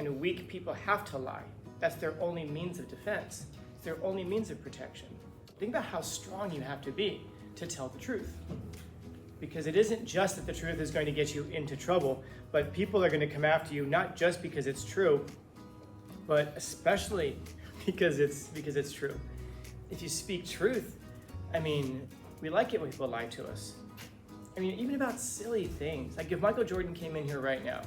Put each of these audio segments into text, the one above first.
And weak people have to lie. That's their only means of defense. It's their only means of protection. Think about how strong you have to be to tell the truth. Because it isn't just that the truth is going to get you into trouble, but people are going to come after you not just because it's true, but especially because it's true. If you speak truth, we like it when people lie to us. Even about silly things. Like if Michael Jordan came in here right now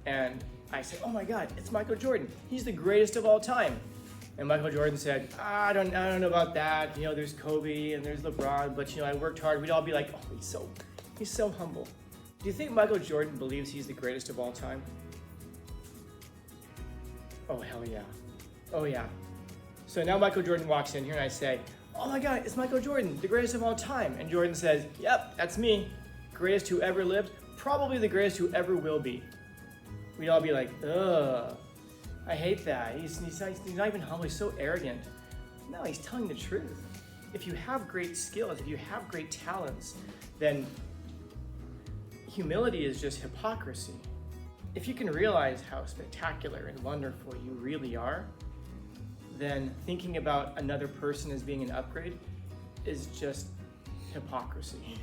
and I said, oh my God, it's Michael Jordan. He's the greatest of all time. And Michael Jordan said, I don't know about that. There's Kobe and there's LeBron, but I worked hard. We'd all be like, oh, he's so humble. Do you think Michael Jordan believes he's the greatest of all time? Oh, hell yeah. Oh yeah. So now Michael Jordan walks in here and I say, oh my God, it's Michael Jordan, the greatest of all time. And Jordan says, yep, that's me. Greatest who ever lived, probably the greatest who ever will be. We'd all be like, ugh, I hate that. He's not even humble, he's so arrogant. No, he's telling the truth. If you have great skills, if you have great talents, then humility is just hypocrisy. If you can realize how spectacular and wonderful you really are, then thinking about another person as being an upgrade is just hypocrisy.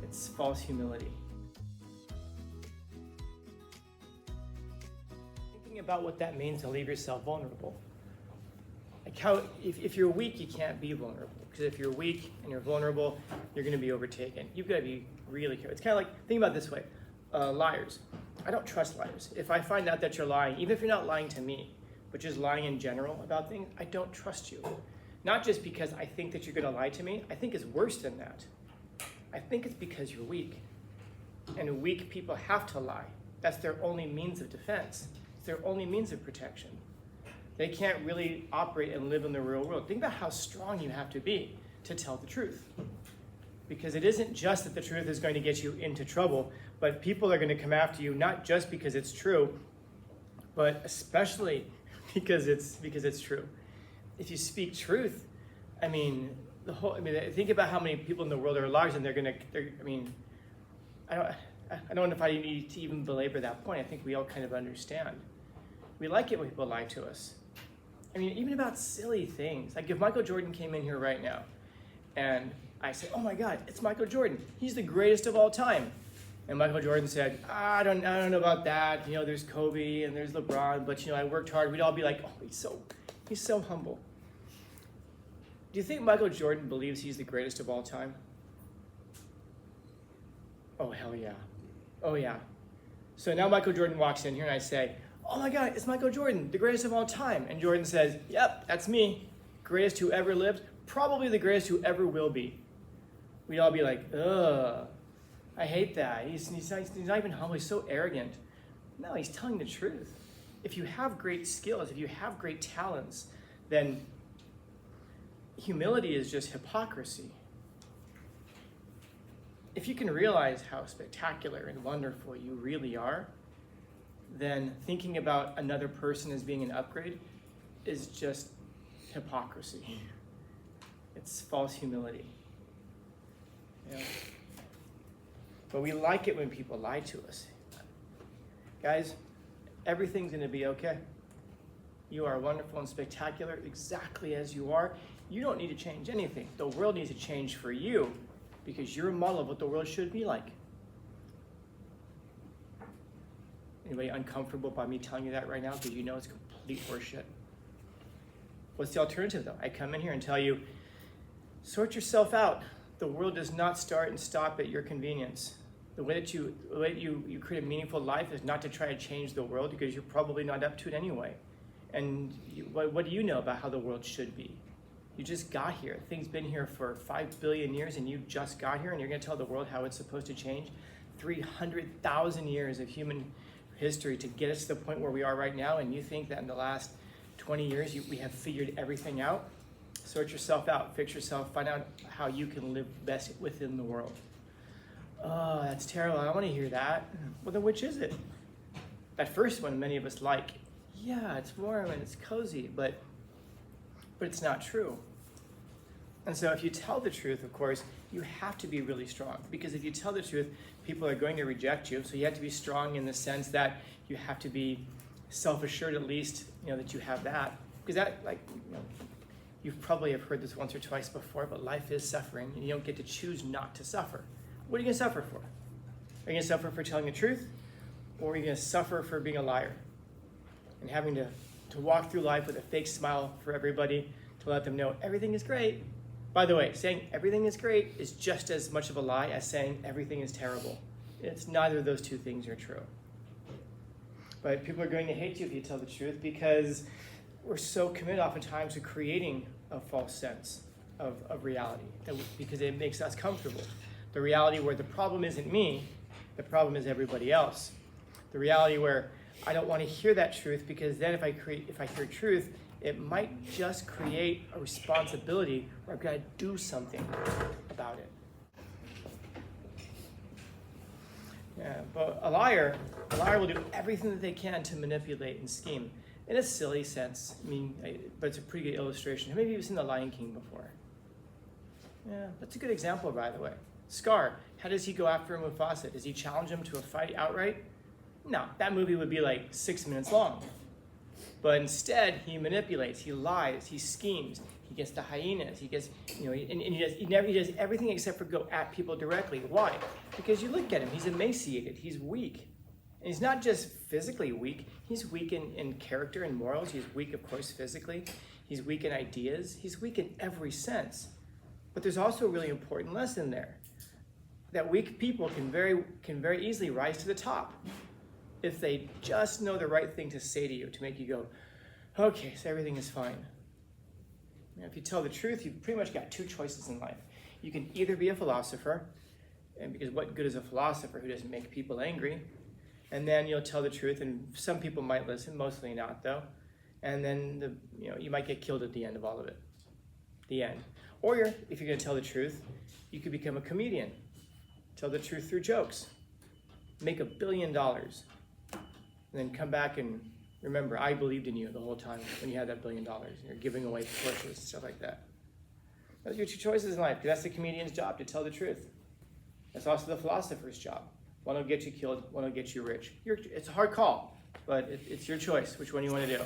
It's false humility. Thinking about what that means to leave yourself vulnerable. Like if you're weak, you can't be vulnerable. Because if you're weak and you're vulnerable, you're going to be overtaken. You've got to be really careful. It's kind of like, think about it this way. Liars. I don't trust liars. If I find out that you're lying, even if you're not lying to me, but just lying in general about things, I don't trust you. Not just because I think that you're going to lie to me. I think it's worse than that. I think it's because you're weak. And weak people have to lie. That's their only means of defense. It's their only means of protection. They can't really operate and live in the real world. Think about how strong you have to be to tell the truth. Because it isn't just that the truth is going to get you into trouble, but people are going to come after you not just because it's true, but especially because it's true. If you speak truth, think about how many people in the world are liars, and I don't know if I need to even belabor that point. I think we all kind of understand. We like it when people lie to us. Even about silly things. Like if Michael Jordan came in here right now and I said, oh my God, it's Michael Jordan. He's the greatest of all time. And Michael Jordan said, I don't know about that. There's Kobe and there's LeBron, but I worked hard. We'd all be like, oh, he's so humble. Do you think Michael Jordan believes he's the greatest of all time? Oh, hell yeah. Oh yeah. So now Michael Jordan walks in here and I say, oh my God, it's Michael Jordan, the greatest of all time. And Jordan says, yep, that's me. Greatest who ever lived, probably the greatest who ever will be. We'd all be like, ugh, I hate that. He's not even humble, he's so arrogant. No, he's telling the truth. If you have great skills, if you have great talents, then humility is just hypocrisy. If you can realize how spectacular and wonderful you really are, then thinking about another person as being an upgrade is just hypocrisy. It's false humility. But we like it when people lie to us. Guys, everything's going to be okay. You are wonderful and spectacular exactly as you are. You don't need to change anything. The world needs to change for you because you're a model of what the world should be like. Anybody uncomfortable by me telling you that right now because you know it's complete horseshit? What's the alternative though? I come in here and tell you, sort yourself out. The world does not start and stop at your convenience. The way that you create a meaningful life is not to try to change the world because you're probably not up to it anyway. And what do you know about how the world should be? You just got here. Things been here for 5 billion years and you just got here and you're gonna tell the world how it's supposed to change? 300,000 years of human history to get us to the point where we are right now, and you think that in the last 20 years we have figured everything out? Sort yourself out, fix yourself, find out how you can live best within the world. Oh, that's terrible, I don't want to hear that. Well, then which is it? That first one many of us like. Yeah, it's warm and it's cozy, but it's not true. And so if you tell the truth, of course, you have to be really strong, because if you tell the truth, people are going to reject you. So you have to be strong in the sense that you have to be self-assured at least, that you have that. Because that, like, you've probably have heard this once or twice before, but life is suffering, and you don't get to choose not to suffer. What are you going to suffer for? Are you going to suffer for telling the truth? Or are you going to suffer for being a liar? And having to walk through life with a fake smile for everybody to let them know everything is great. By the way, saying everything is great is just as much of a lie as saying everything is terrible. It's neither of those two things are true. But people are going to hate you if you tell the truth because we're so committed oftentimes to creating a false sense of reality because it makes us comfortable. The reality where the problem isn't me, the problem is everybody else. The reality where I don't want to hear that truth because then if I hear truth, it might just create a responsibility where I've got to do something about it. Yeah, but a liar will do everything that they can to manipulate and scheme. In a silly sense, but it's a pretty good illustration. Maybe you've seen The Lion King before. Yeah, that's a good example, by the way. Scar, how does he go after Mufasa? Does he challenge him to a fight outright? No, that movie would be like 6 minutes long. But instead, he manipulates, he lies, he schemes, he gets the hyenas, he gets, and he does everything except for go at people directly. Why? Because you look at him, he's emaciated, he's weak. And he's not just physically weak, he's weak in character and morals, he's weak, of course, physically, he's weak in ideas, he's weak in every sense. But there's also a really important lesson there, that weak people can very easily rise to the top if they just know the right thing to say to you to make you go, okay, so everything is fine. If you tell the truth, you've pretty much got two choices in life. You can either be a philosopher, and because what good is a philosopher who doesn't make people angry? And then you'll tell the truth, and some people might listen, mostly not though. And then you might get killed at the end of all of it. The end. Or if you're going to tell the truth, you could become a comedian. Tell the truth through jokes. Make $1 billion. And then come back and remember, I believed in you the whole time when you had that $1 billion. You're giving away Porsches and stuff like that. Those are your two choices in life, because that's the comedian's job, to tell the truth. That's also the philosopher's job. One will get you killed, one will get you rich. It's a hard call, but it's your choice, which one you want to do.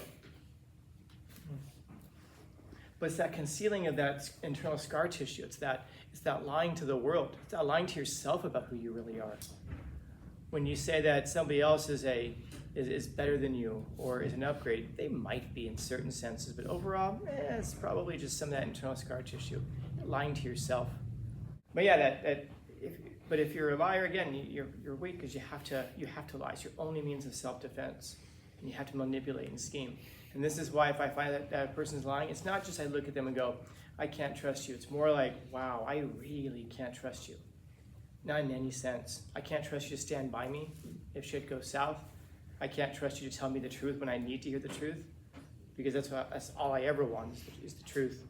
But it's that concealing of that internal scar tissue. It's that lying to the world. It's that lying to yourself about who you really are. When you say that somebody else is better than you or is an upgrade, they might be in certain senses, but overall, it's probably just some of that internal scar tissue, lying to yourself. But yeah, if you're a liar, again, you're weak because you have to lie. It's your only means of self-defense, and you have to manipulate and scheme. And this is why if I find that a person's lying, it's not just I look at them and go, I can't trust you. It's more like, wow, I really can't trust you. Not in any sense. I can't trust you to stand by me if shit goes south. I can't trust you to tell me the truth when I need to hear the truth, because that's all I ever want is the truth.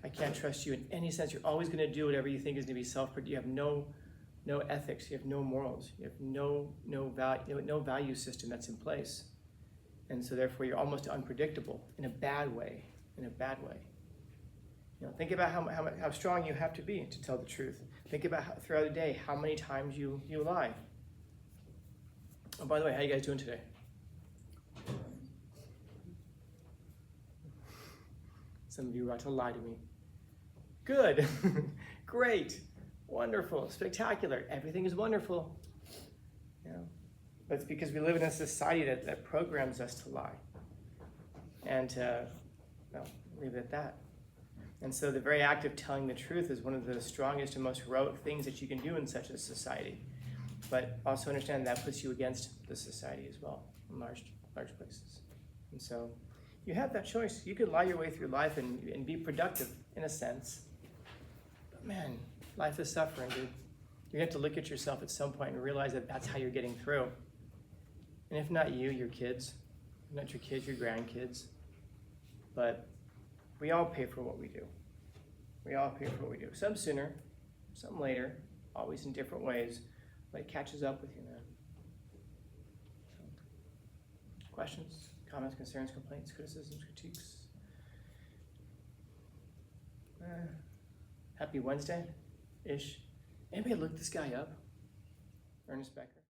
I can't trust you in any sense. You're always going to do whatever you think is going to be self-produced. You have no ethics. You have no morals. You have no value system that's in place. And so therefore you're almost unpredictable in a bad way. Think about how strong you have to be to tell the truth. Think about throughout the day how many times you lie. Oh, by the way, how you guys doing today? Some of you are about to lie to me. Good, great, wonderful, spectacular. Everything is wonderful. But it's because we live in a society that programs us to lie. And leave it at that. And so the very act of telling the truth is one of the strongest and most heroic things that you can do in such a society. But also understand that puts you against the society as well in large places. And so you have that choice. You could lie your way through life and be productive in a sense. But man, life is suffering, dude. You have to look at yourself at some point and realize that that's how you're getting through. And if not you, your kids. If not your kids, your grandkids. But we all pay for what we do. Some sooner, some later, always in different ways, but it catches up with you, man. So, questions, comments, concerns, complaints, criticisms, critiques? Happy Wednesday-ish. Anybody look this guy up? Ernest Becker.